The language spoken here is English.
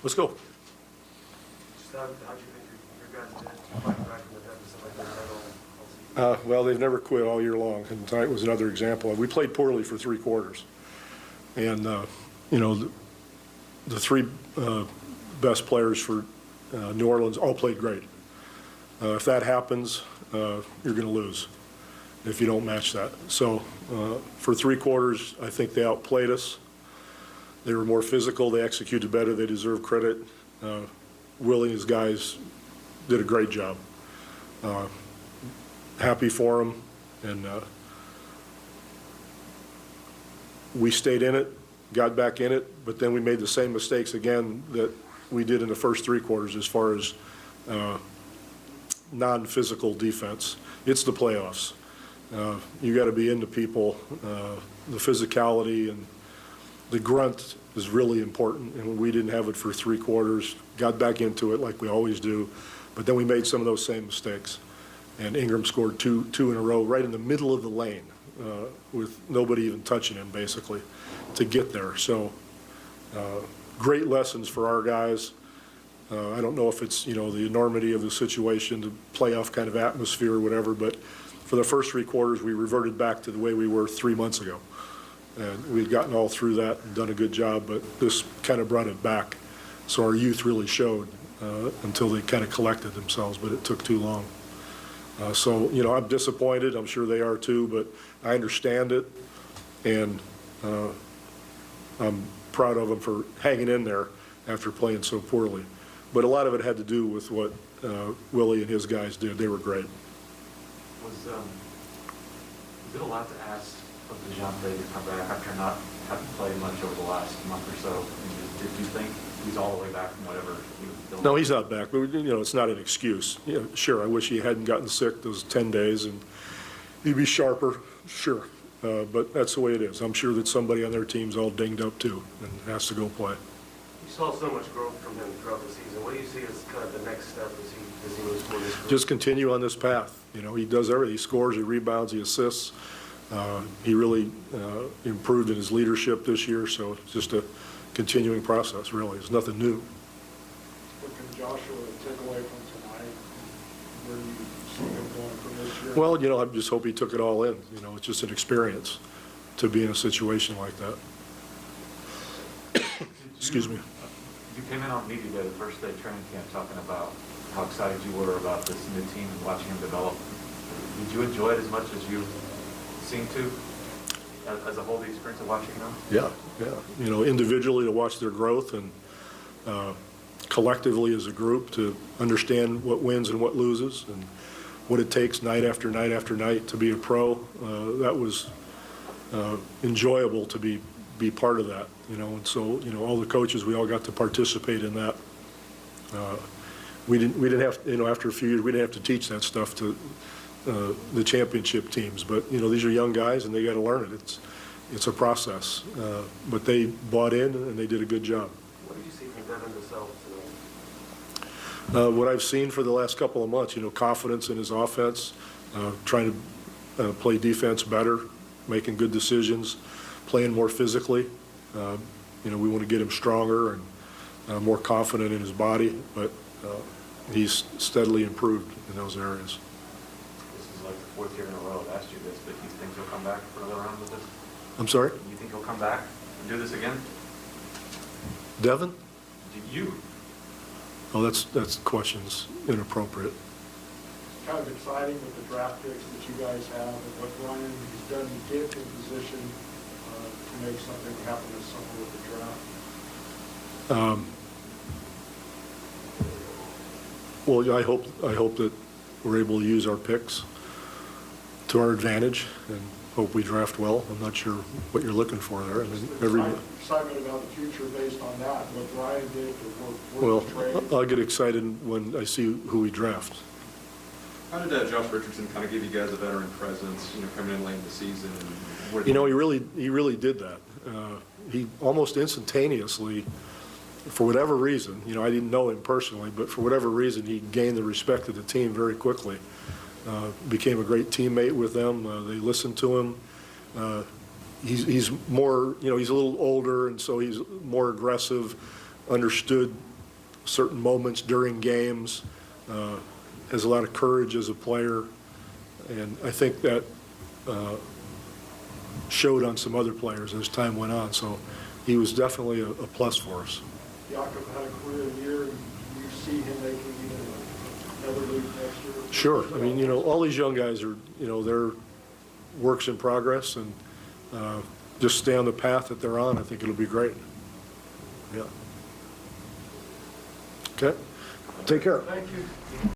Let's go. How'd you think your guys did fighting back from the deficit like that? Well, they've never quit all year long, and tonight was another example. We played poorly for 3 quarters, and the 3 best players for New Orleans all played great. If that happens, you're going to lose if you don't match that. So for 3 quarters, I think they outplayed us. They were more physical. They executed better. They deserve credit. Willie and his guys did a great job. Happy for them, and we stayed in it, got back in it, but then we made the same mistakes again that we did in the first 3 quarters as far as non-physical defense. It's the playoffs. You got to be into people. The physicality and the grunt is really important, and we didn't have it for 3 quarters. Got back into it like we always do, but then we made some of those same mistakes. And Ingram scored two in a row right in the middle of the lane with nobody even touching him, basically, to get there. So great lessons for our guys. I don't know if it's, the enormity of the situation, the playoff kind of atmosphere or whatever, but for the first 3 quarters, we reverted back to the way we were 3 months ago. And we'd gotten all through that and done a good job, but this kind of brought it back. So our youth really showed until they kind of collected themselves, but it took too long. So, I'm disappointed. I'm sure they are too, but I understand it, and I'm proud of them for hanging in there after playing so poorly. But a lot of it had to do with what Willie and his guys did. They were great. Was it a lot to ask of DeJounte to come back after not having played much over the last month or so? I mean, did you think he's all the way back from whatever he was dealing with? No, he's not back, but it's not an excuse. Sure, I wish he hadn't gotten sick those 10 days and he'd be sharper, sure. But that's the way it is. I'm sure that somebody on their team's all dinged up too and has to go play. You saw so much growth from him throughout the season. What do you see as kind of the next step as he moves forward? Just continue on this path. He does everything. He scores, he rebounds, he assists. He really improved in his leadership this year, so it's just a continuing process, really. It's nothing new. What can Joshua take away from tonight? Where do you see him going from this year? Well, I just hope he took it all in. It's just an experience to be in a situation like that. Excuse me. You came in on media day, the first day of training camp, talking about how excited you were about this new team and watching him develop. Did you enjoy it as much as you seem to, as a whole, the experience of watching them? Yeah. Individually to watch their growth and collectively as a group to understand what wins and what loses and what it takes night after night after night to be a pro. That was enjoyable to be part of that, and so, all the coaches, we all got to participate in that. We didn't have, after a few years, we didn't have to teach that stuff to the championship teams, but these are young guys and they got to learn it. It's a process, but they bought in and they did a good job. What did you see from Devin Vassell tonight? What I've seen for the last couple of months, confidence in his offense, trying to play defense better, making good decisions, playing more physically. We want to get him stronger and more confident in his body, but he's steadily improved in those areas. This is like the 4th year in a row I've asked you this, but do you think he'll come back for another round with this? I'm sorry? Do you think he'll come back and do this again? Devin? Do you? Oh, that's question's inappropriate. It's kind of exciting with the draft picks that you guys have and what Ryan has done to get in position to make something happen this summer with the draft. Well, I hope that we're able to use our picks to our advantage and hope we draft well. I'm not sure what you're looking for there. Excitement about the future based on that, what Ryan did to Well, trade. I'll get excited when I see who we draft. How did Josh Richardson kind of give you guys a veteran presence, coming in late in the season? And He really did that. He almost instantaneously, for whatever reason, I didn't know him personally, but for whatever reason, he gained the respect of the team very quickly. Became a great teammate with them. They listened to him. he's more, he's a little older, and so he's more aggressive, understood certain moments during games, has a lot of courage as a player, and I think that showed on some other players as time went on, so he was definitely a plus for us. Jakob had a career year, and you see him making another league next year? Sure. I mean, all these young guys are, they're works in progress, and just stay on the path that they're on. I think it'll be great. Yeah. Okay. Take care. Thank you.